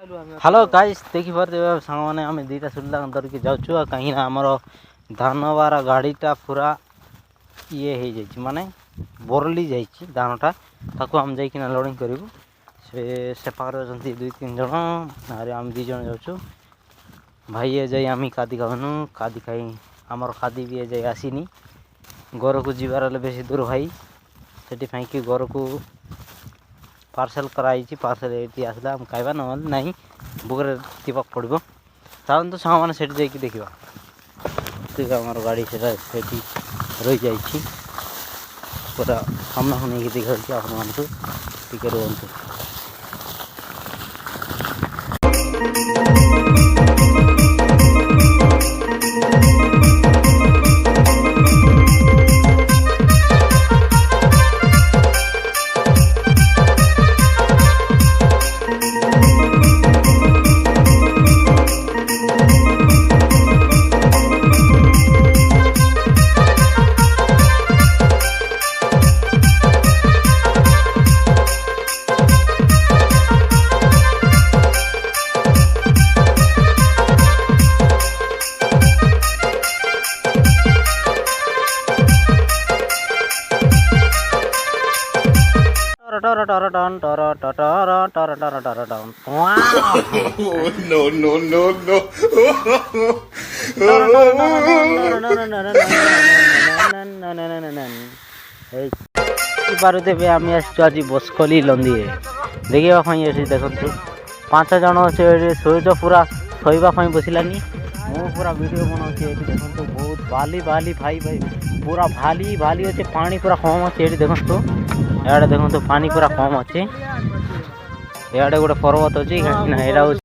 hello guys देखी पारे सांग मैंने आम दुईटा सुविधा धरिकी जाऊँ कहीं आमर धान बार गाड़ीटा पूरा ये हो जाए माने बोरली जाइए धानटा ताको आम जाइना लोडिंग करूँ से पाखे अच्छा दुई तीन जन आरे आम दी जन जाऊँ भाई ए जाई आम कादी खाऊनु कादी खाई आमर कादी भी ए जाए आसीनी घर को जीवार बेस दूर भाई से घर को पार्सल कराई पार्सल ये आसला आम खाइबा ना बुकरे दीपक पड़ो चाहूँ तो सामान से जाकि देखा आमर गाड़ी से रही जा पूरा सामना को नहीं देखा आप टिके रुहतु आज बसखली लंदी देखा देखु 5 जन अच्छे शोच पूरा शोवाई बसलानी मु पूरा वीडियो बनाऊँ देखो बहुत बाली बाली भाई भाई पूरा भाली भाली अच्छे पानी पूरा कम अच्छे देखो इे देखो पानी पूरा कम अच्छे इे गोटे पर्वत अच्छी